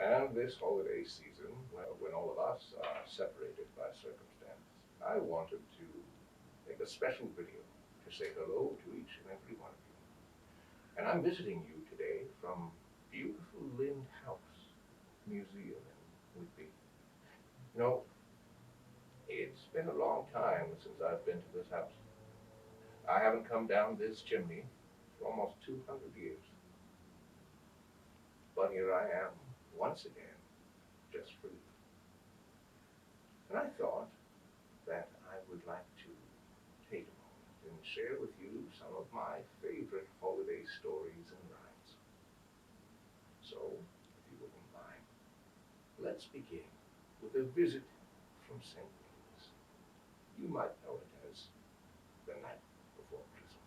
And this holiday season, well, when all of us are separated by circumstance, I wanted to make a special video to say hello to each and every one of you. And I'm visiting you today from beautiful Lynde House Museum in Whitby. You know, it's been a long time since I've been to this house. I haven't come down this chimney for almost 200 years. But here I am, once again, just for you. And I thought that I would like to take a moment and share with you some of my favorite holiday stories and rhymes. So, if you wouldn't mind, let's begin with a visit from St. Nicholas. You might know it as the night before Christmas.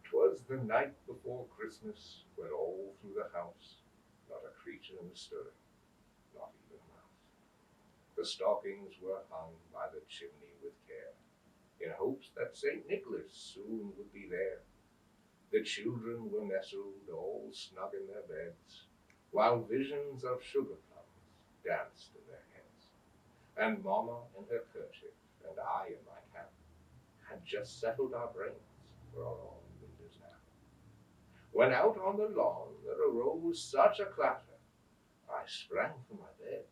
'Twas the night before Christmas, when all through the house not a creature was stirring, not even a mouse. The stockings were hung by the chimney with care, in hopes that St. Nicholas soon would be there. The children were nestled all snug in their beds, while visions of sugar plums danced in their heads. And Mamma in her kerchief, and I in my cap, had just settled our brains for our own winter's nap. When out on the lawn there arose such a clatter, I sprang from my bed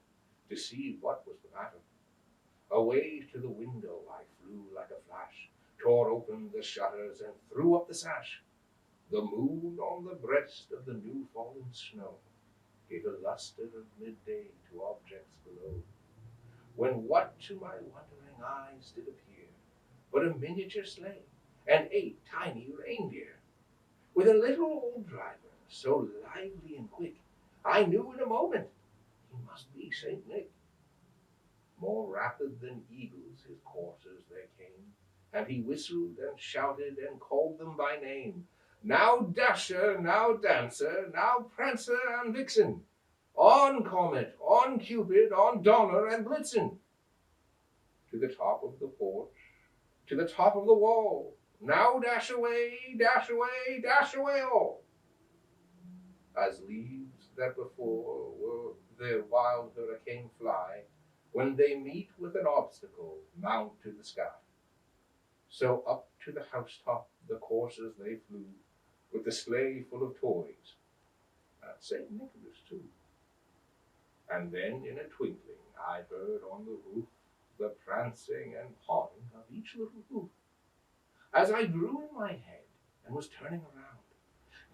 to see what was the matter. Away to the window I flew like a flash, tore open the shutters and threw up the sash. The moon on the breast of the new fallen snow gave a lustre of midday to objects below, when what to my wondering eyes did appear but a miniature sleigh and 8 tiny reindeer, with a little old driver so lively and quick, I knew in a moment he must be Saint Nick. More rapid than eagles his coursers there came, and he whistled and shouted and called them by name. Now Dasher, now Dancer, now Prancer and Vixen, on Comet, on Cupid, on Donner and Blitzen, to the top of the porch, to the top of the wall. Now dash away, dash away, dash away all. As leaves that before were their wild hurricane fly, when they meet with an obstacle, mount to the sky. So up to the housetop the coursers they flew, with the sleigh full of toys, and St. Nicholas too. And then in a twinkling I heard on the roof the prancing and pawing of each little hoof. As I drew in my head and was turning around,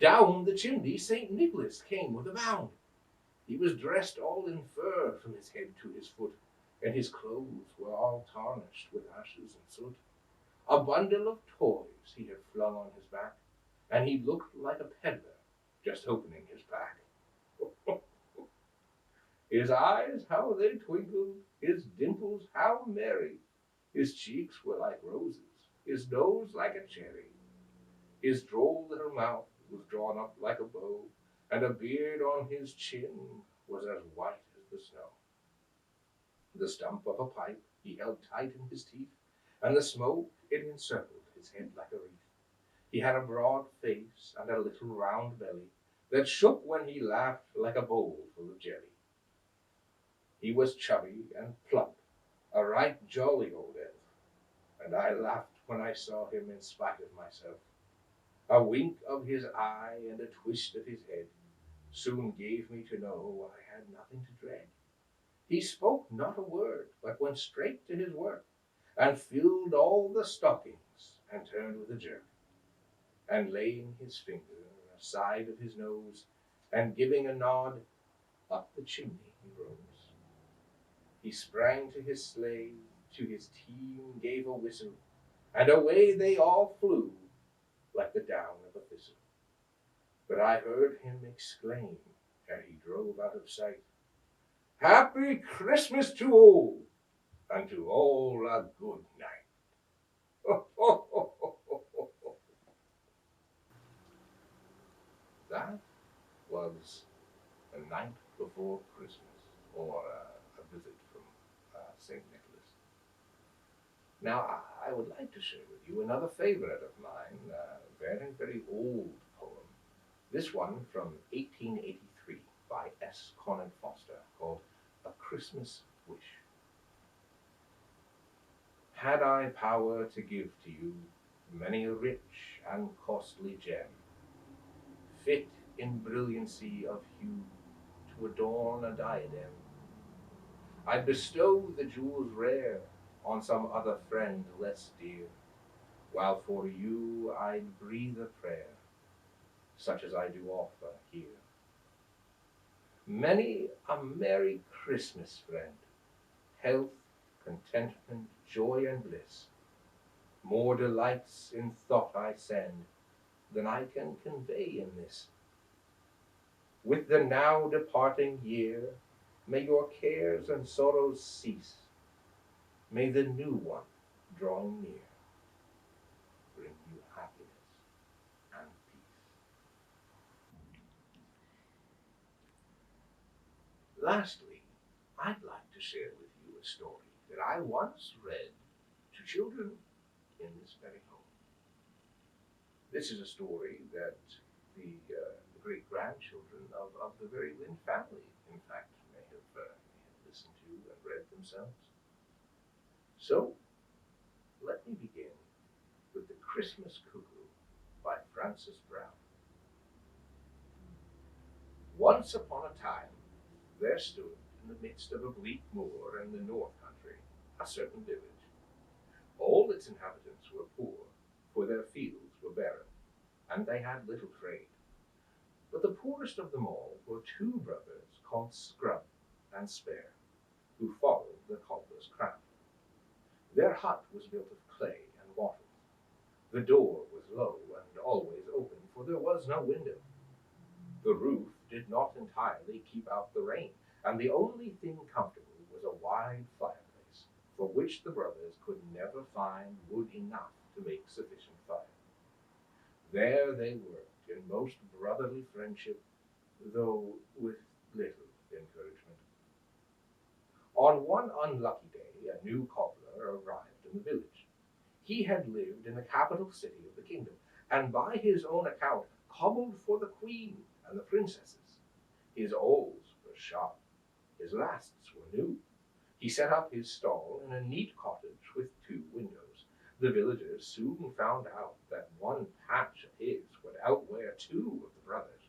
down the chimney St. Nicholas came with a bound. He was dressed all in fur from his head to his foot, and his clothes were all tarnished with ashes and soot. A bundle of toys he had flung on his back, and he looked like a peddler just opening his pack. His eyes, how they twinkled, his dimples, how merry. His cheeks were like roses, his nose like a cherry. His droll little mouth was drawn up like a bow, and a beard on his chin was as white as the snow. The stump of a pipe he held tight in his teeth, and the smoke it encircled his head like a wreath. He had a broad face and a little round belly that shook when he laughed like a bowl full of jelly. He was chubby and plump, a right jolly old elf, and I laughed when I saw him in spite of myself. A wink of his eye and a twist of his head soon gave me to know I had nothing to dread. He spoke not a word, but went straight to his work, and filled all the stockings, and turned with a jerk, and laying his finger aside of his nose, and giving a nod, up the chimney he rose. He sprang to his sleigh, to his team gave a whistle, and away they all flew, like the down of a thistle. But I heard him exclaim, ere he drove out of sight, "Happy Christmas to all, and to all a good night." That was a night before Christmas, or a visit from St. Nicholas. Now, I would like to share with you another favorite of mine, a very, very old poem This one from 1883 by S. Conrad Foster, called A Christmas Wish. Had I power to give to you many a rich and costly gem, fit in brilliancy of hue to adorn a diadem, I'd bestow the jewels rare on some other friend less dear, while for you I'd breathe a prayer, such as I do offer here. Many a Merry Christmas, friend, health, contentment, joy, and bliss. More delights in thought I send than I can convey in this. With the now departing year, may your cares and sorrows cease. May the new one, drawing near, bring you happiness and peace. Lastly, I'd like to share with you a story that I once read to children in this very home. This is a story that the great-grandchildren of the very Lynde family, in fact, may have listened to and read themselves. So, let me begin with The Christmas Cuckoo by Frances Brown. Once upon a time, there stood in the midst of a bleak moor in the north country a certain village. All its inhabitants were poor, for their fields were barren, and they had little trade. But the poorest of them all were two brothers called Scrub and Spare, who followed the cobbler's craft. Their hut was built of clay and wattles. The door was low and always open, for there was no window. The roof did not entirely keep out the rain, and the only thing comfortable was a wide fireplace, for which the brothers could never find wood enough to make sufficient fire. There they worked in most brotherly friendship, though with little encouragement. On one unlucky day, a new cobbler arrived in the village. He had lived in the capital city of the kingdom, and by his own account cobbled for the queen and the princesses. His awls were sharp, his lasts were new. He set up his stall in a neat cottage with two windows. The villagers soon found out that one patch of his would outwear two of the brothers.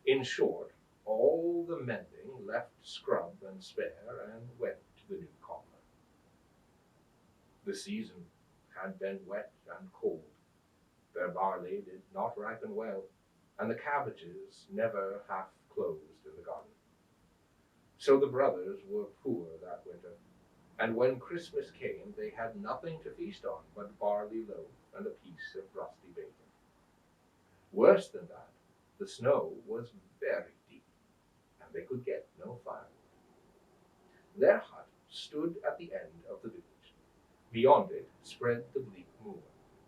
In short, all the mending left Scrub and Spare and went to the new cobbler. The season had been wet and cold. Their barley did not ripen well, and the cabbages never half closed in the garden. So the brothers were poor that winter, and when Christmas came they had nothing to feast on but barley loaf and a piece of rusty bacon. Worse than that, the snow was very deep, and they could get no firewood. Their hut stood at the end of the village. Beyond it spread the bleak moor,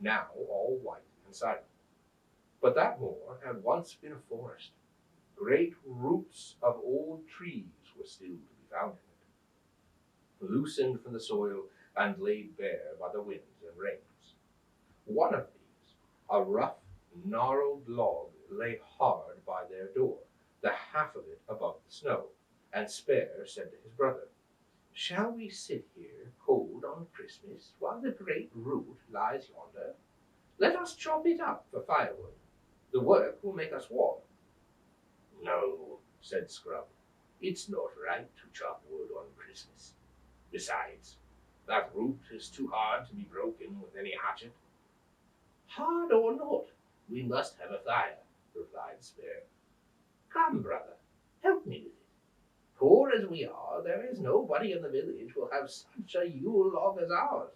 now all white and silent. But that moor had once been a forest. Great roots of old trees were still to be found in it, loosened from the soil and laid bare by the winds and rains. One of these, a rough, gnarled log, lay hard by their door, the half of it above the snow, and Spare said to his brother, "Shall we sit here cold on Christmas while the great root lies yonder? Let us chop it up for firewood. The work will make us warm." "No," said Scrub, "it's not right to chop wood on Christmas. Besides, that root is too hard to be broken with any hatchet." "Hard or not, we must have a fire," replied Spare. "Come, brother, help me with it. Poor as we are, there is nobody in the village will have such a Yule log as ours."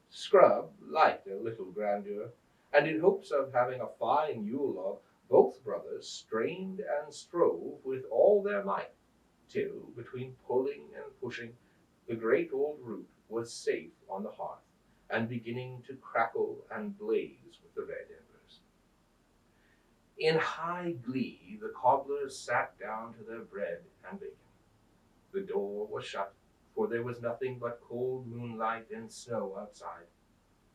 Scrub liked a little grandeur, and in hopes of having a fine Yule log, both brothers strained and strove with all their might, till, between pulling and pushing, the great old root was safe on the hearth, and beginning to crackle and blaze with the red embers. In high glee the cobblers sat down to their bread and bacon. The door was shut, for there was nothing but cold moonlight and snow outside,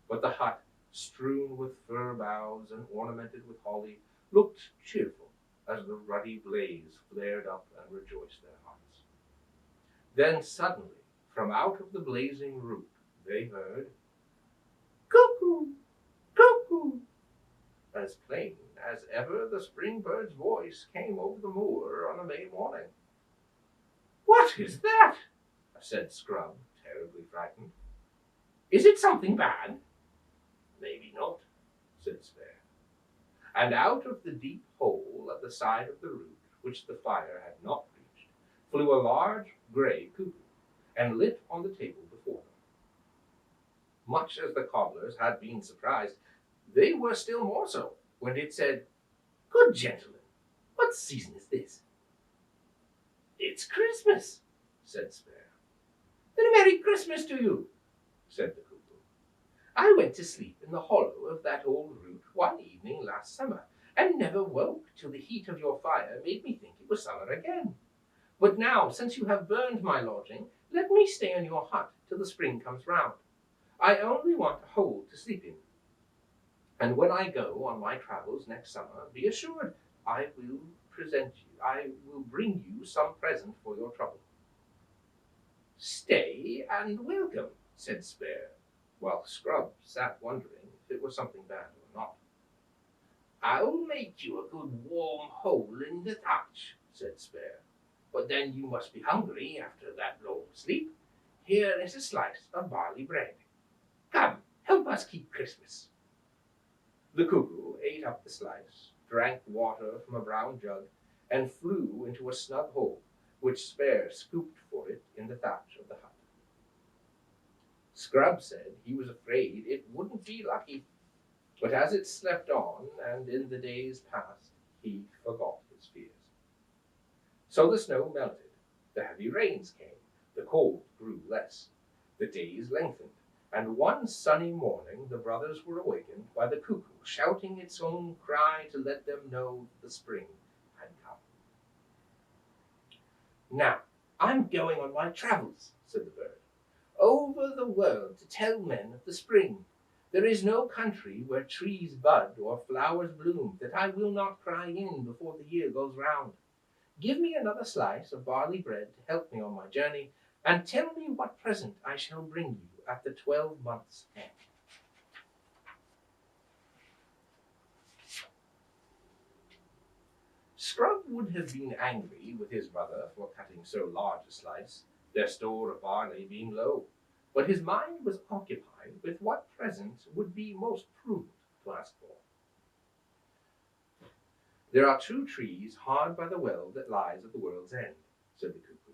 but the hut strewn with fir boughs and ornamented with holly, looked cheerful as the ruddy blaze flared up and rejoiced their hearts. Then suddenly, from out of the blazing root, they heard, "Cuckoo! Cuckoo!" As plain as ever the spring bird's voice came over the moor on a May morning. "What is that?" said Scrub, terribly frightened. "Is it something bad?" "Maybe not," said Spare. And out of the deep hole at the side of the root, which the fire had not reached, flew a large grey cuckoo, and lit on the table before them. Much as the cobblers had been surprised, they were still more so when it said, "Good gentlemen, what season is this?" "It's Christmas," said Spare. "Then a Merry Christmas to you," said the cuckoo. "I went to sleep in the hollow of that old root one evening last summer, and never woke till the heat of your fire made me think it was summer again. But now, since you have burned my lodging, let me stay in your hut till the spring comes round. I only want a hole to sleep in. And when I go on my travels next summer, be assured I will bring you some present for your trouble." "Stay and welcome," said Spare, while Scrub sat wondering if it was something bad or not. "I'll make you a good warm hole in the thatch," said Spare, "but then you must be hungry after that long sleep. Here is a slice of barley bread. Come, help us keep Christmas." The cuckoo ate up the slice, drank water from a brown jug, and flew into a snug hole, which Spare scooped for it in the thatch of the hut. Scrub said he was afraid it wouldn't be lucky, but as it slept on, and in the days passed, he forgot his fears. So the snow melted, the heavy rains came, the cold grew less, the days lengthened, and one sunny morning the brothers were awakened by the cuckoo shouting its own cry to let them know that the spring had come. "Now, I'm going on my travels," said the bird, "over the world to tell men of the spring. There is no country where trees bud or flowers bloom that I will not cry in before the year goes round. Give me another slice of barley bread to help me on my journey, and tell me what present I shall bring you at the 12 months' end." Scrub would have been angry with his brother for cutting so large a slice, their store of barley being low, but his mind was occupied with what present would be most prudent to ask for. "There are 2 trees hard by the well that lies at the world's end," said the cuckoo.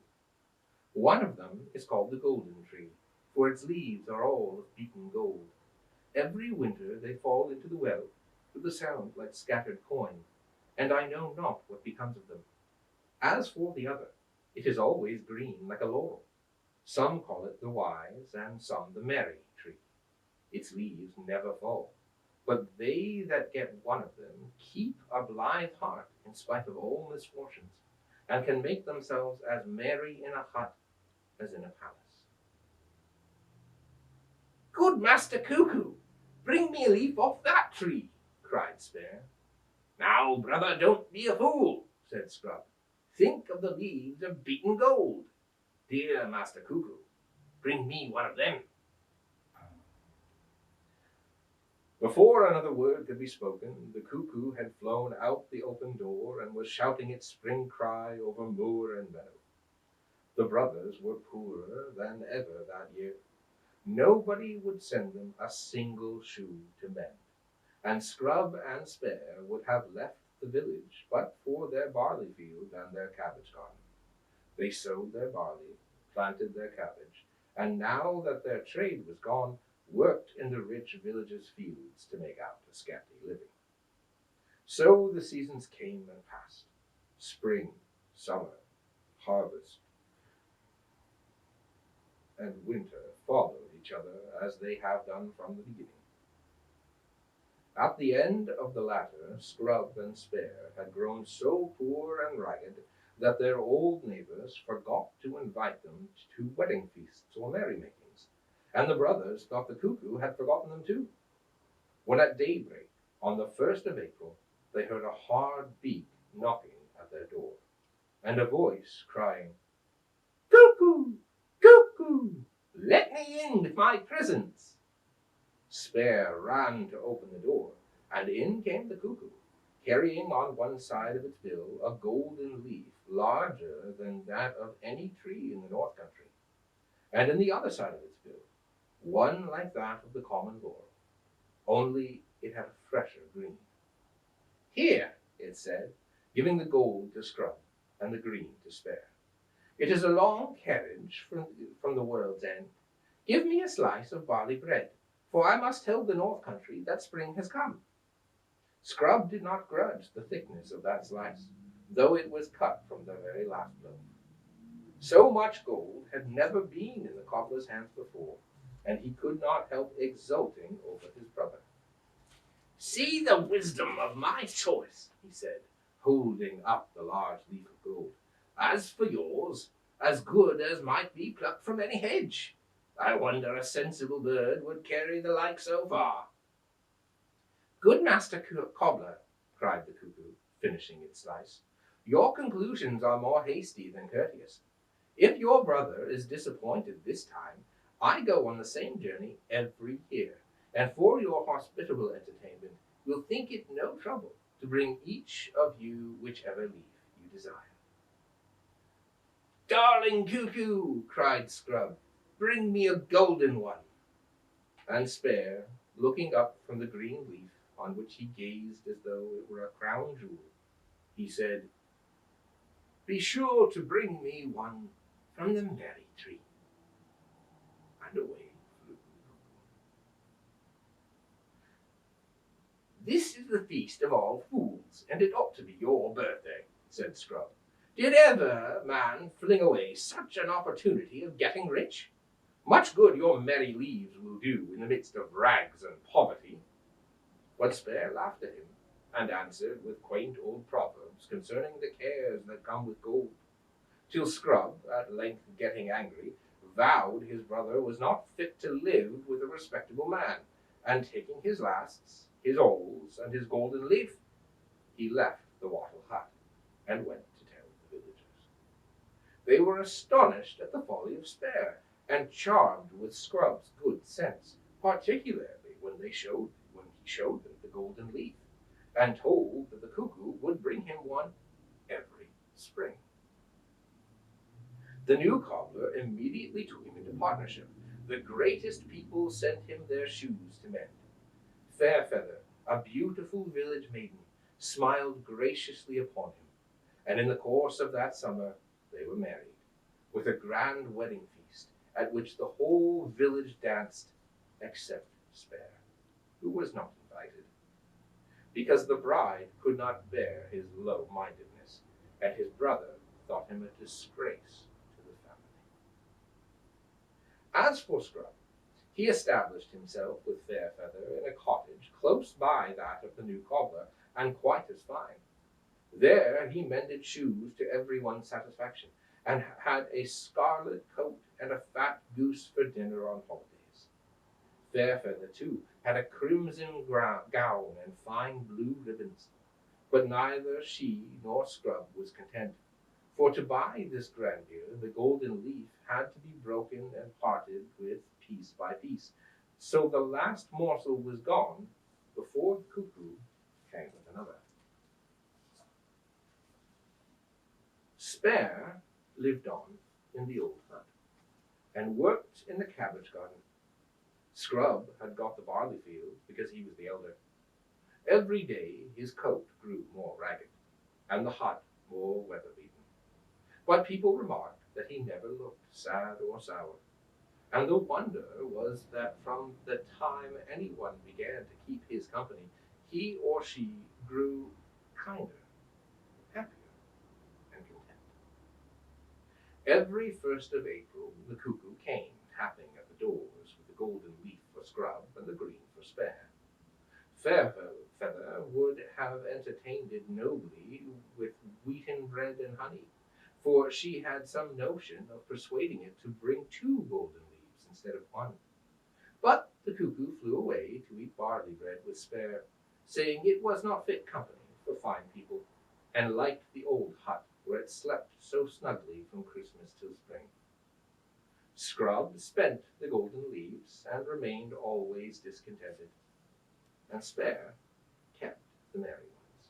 "One of them is called the golden tree, for its leaves are all of beaten gold. Every winter they fall into the well, with a sound like scattered coin, and I know not what becomes of them. As for the other, it is always green like a laurel. Some call it the wise, and some the merry tree. Its leaves never fall, but they that get one of them keep a blithe heart in spite of all misfortunes, and can make themselves as merry in a hut as in a palace." "Good Master Cuckoo, bring me a leaf off that tree," cried Spare. "Now, brother, don't be a fool," said Scrub. "Think of the leaves of beaten gold. Dear Master Cuckoo, bring me one of them." Before another word could be spoken, the cuckoo had flown out the open door and was shouting its spring cry over moor and meadow. The brothers were poorer than ever that year. Nobody would send them a single shoe to mend, and Scrub and Spare would have left the village but for their barley field and their cabbage garden. They sowed their barley, planted their cabbage, and now that their trade was gone, worked in the rich village's fields to make out a scanty living. So the seasons came and passed. Spring, summer, harvest, and winter followed each other as they have done from the beginning. At the end of the latter, Scrub and Spare had grown so poor and ragged that their old neighbors forgot to invite them to wedding feasts or merrymakings, and the brothers thought the cuckoo had forgotten them too. when at daybreak on the 1st of April they heard a hard beat knocking at their door, and a voice crying, "Cuckoo! Cuckoo! Let me in with my presents!" Spare ran to open the door, and in came the cuckoo, carrying on one side of its bill a golden leaf larger than that of any tree in the North Country, and in the other side of its bill one like that of the common laurel, only it had a fresher green. "Here," it said, giving the gold to Scrub and the green to Spare. "It is a long carriage from the world's end. Give me a slice of barley bread, for I must tell the North Country that spring has come." Scrub did not grudge the thickness of that slice, though it was cut from the very last loaf. So much gold had never been in the cobbler's hands before, and he could not help exulting over his brother. "See the wisdom of my choice," he said, holding up the large leaf of gold. "As for yours, as good as might be plucked from any hedge. I wonder a sensible bird would carry the like so far." "Good master cobbler," cried the cuckoo, finishing its slice, "your conclusions are more hasty than courteous. If your brother is disappointed this time, I go on the same journey every year, and for your hospitable entertainment will think it no trouble to bring each of you whichever leaf you desire." "Darling Cuckoo," cried Scrub, "bring me a golden one." And Spare, looking up from the green leaf on which he gazed as though it were a crown jewel, he said, "Be sure to bring me one from the merry tree." And away flew Cuckoo. "This is the feast of all fools, and it ought to be your birthday," said Scrub. "Did ever man fling away such an opportunity of getting rich? Much good your merry leaves will do in the midst of rags and poverty." But Spare laughed at him, and answered with quaint old proverbs concerning the cares that come with gold, till Scrub, at length getting angry, vowed his brother was not fit to live with a respectable man, and taking his lasts, his awls, and his golden leaf, he left the wattle hut, and went to tell the villagers. They were astonished at the folly of Spare, and charmed with Scrub's good sense, particularly when he showed them the golden leaf, and told that the cuckoo would bring him one every spring. The new cobbler immediately took him into partnership. The greatest people sent him their shoes to mend. Fairfeather, a beautiful village maiden, smiled graciously upon him, and in the course of that summer they were married, with a grand wedding feast, at which the whole village danced, except Spare, who was not invited, because the bride could not bear his low-mindedness, and his brother thought him a disgrace to the family. As for Scrub, he established himself with Fairfeather in a cottage close by that of the new cobbler, and quite as fine. There he mended shoes to everyone's satisfaction, and had a scarlet coat and a fat goose for dinner on holidays. Fairfeather, too, had a crimson gown and fine blue ribbons, but neither she nor Scrub was content, for to buy this grandeur the golden leaf had to be broken and parted with piece by piece, so the last morsel was gone before the cuckoo came with another. Spare lived on in the old hut, and worked in the cabbage garden. Scrub had got the barley field because he was the elder. Every day his coat grew more ragged, and the hut more weather-beaten. But people remarked that he never looked sad or sour, and the wonder was that from the time anyone began to keep his company, he or she grew kinder, happier, and content. Every 1st of April the cuckoo came tapping at the doors with the golden leaf for Scrub and the green for Spare. Fairfeather would have entertained it nobly with wheaten bread and honey, for she had some notion of persuading it to bring 2 golden leaves instead of 1. But The cuckoo flew away to eat barley bread with Spare, saying it was not fit company for fine people, and liked the old hut where it slept so snugly from Christmas till spring. Scrub spent the golden leaves and remained always discontented, and Spare kept the merry ones.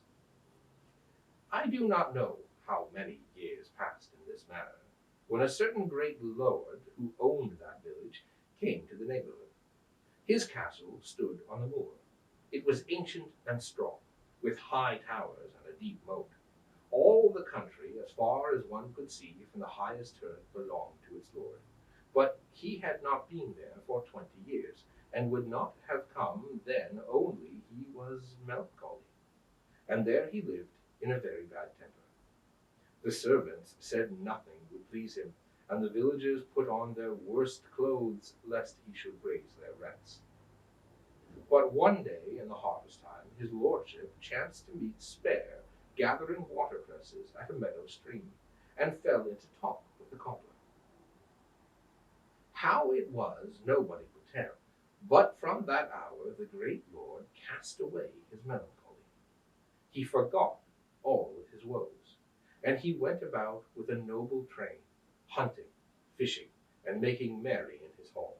I do not know how many years passed in this manner, when a certain great lord who owned that village came to the neighborhood. His castle stood on a moor. It was ancient and strong, with high towers and a deep moat. All the country, as far as one could see from the highest turret, belonged to its lord. But he had not been there for 20 years, and would not have come then, only he was melancholy. And there he lived in a very bad temper. The servants said nothing would please him, and the villagers put on their worst clothes, lest he should raise their rents. But one day in the harvest time, his lordship chanced to meet Spare gathering watercresses at a meadow stream, and fell into talk with the cobbler. How it was, nobody could tell, but from that hour the great lord cast away his melancholy. He forgot all of his woes, and he went about with a noble train, hunting, fishing, and making merry in his hall,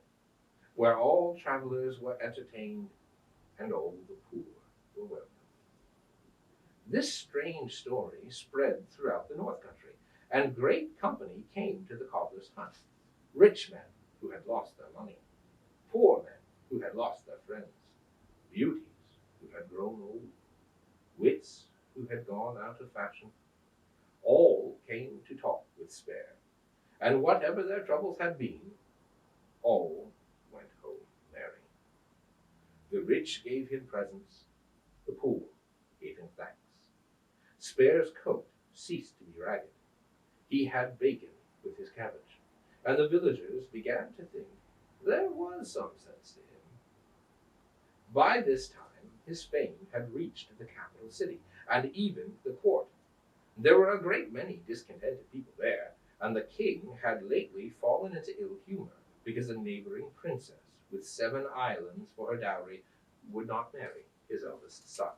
where all travellers were entertained, and all the poor were welcome. This strange story spread throughout the North Country, and great company came to the cobbler's hut. Rich men who had lost their money, poor men who had lost their friends, beauties who had grown old, wits who had gone out of fashion, all came to talk with Spare, and whatever their troubles had been, all went home merry. The rich gave him presents, the poor gave him thanks. Spare's coat ceased to be ragged. He had bacon with his cabbage, and the villagers began to think there was some sense to him. By this time his fame had reached the capital city, and even the court. There were a great many discontented people there, and the king had lately fallen into ill humor because a neighboring princess, with 7 islands for her dowry, would not marry his eldest son.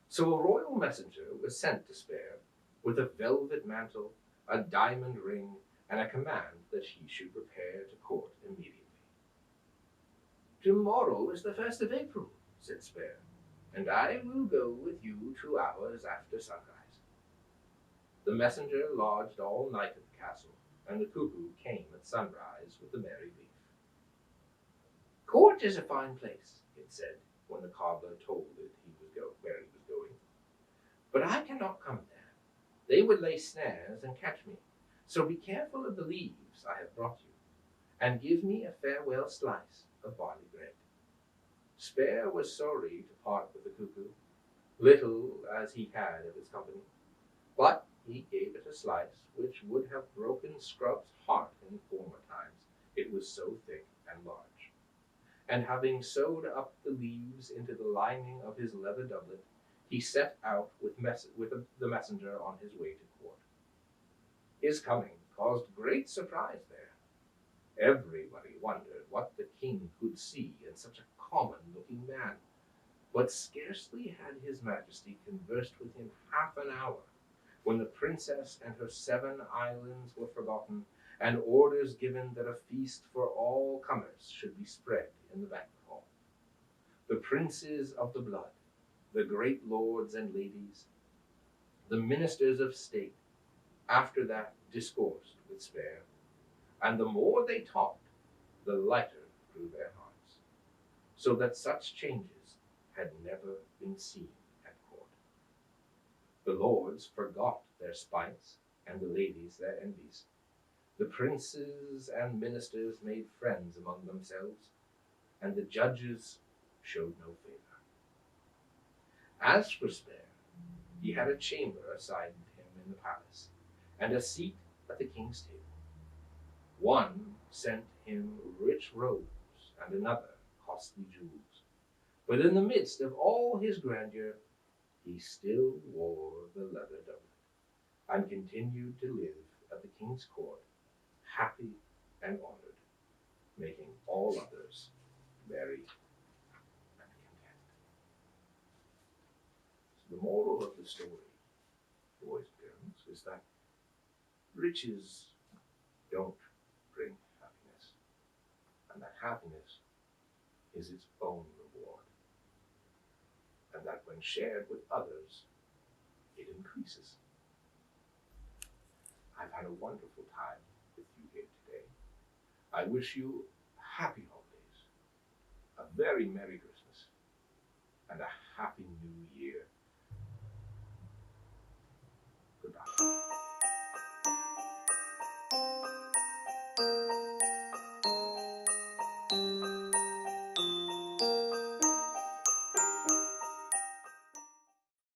So a royal messenger was sent to Spare with a velvet mantle, a diamond ring, and a command that he should repair to court immediately. "Tomorrow is the 1st of April," said Spare, "and I will go with you 2 hours after sunrise." The messenger lodged all night at the castle, and the cuckoo came at sunrise with the merry beef. "Court is a fine place," it said, when the cobbler told it where he was going, "but I cannot come there. They would lay snares and catch me, so be careful of the leaves I have brought you, and give me a farewell slice of barley bread." Spare was sorry to part with the cuckoo, little as he had of his company, but he gave it a slice which would have broken Scrub's heart in former times, it was so thick and large. And having sewed up the leaves into the lining of his leather doublet, he set out with the messenger on his way to court. His coming caused great surprise there. Everybody wondered what the king could see in such a common-looking man, but scarcely had his majesty conversed with him half an hour, when the princess and her 7 islands were forgotten, and orders given that a feast for all comers should be spread in the banquet hall. The princes of the blood, the great lords and ladies, the ministers of state, after that discoursed with Spare, and the more they talked, the lighter grew their hearts, so that such changes had never been seen at court. The lords forgot their spites, and the ladies their envies. The princes and ministers made friends among themselves, and the judges showed no favor. As for Spare, he had a chamber assigned him in the palace, and a seat at the king's table. One sent him rich robes, and another costly jewels. But in the midst of all his grandeur, he still wore the leather doublet, and continued to live at the king's court, happy and honored. making all others merry and content. So the moral of the story, boys and girls, is that riches don't bring happiness, and that happiness is its own reward, and that when shared with others, it increases. I've had a wonderful time with you here today. I wish you happy holidays, a very Merry Christmas.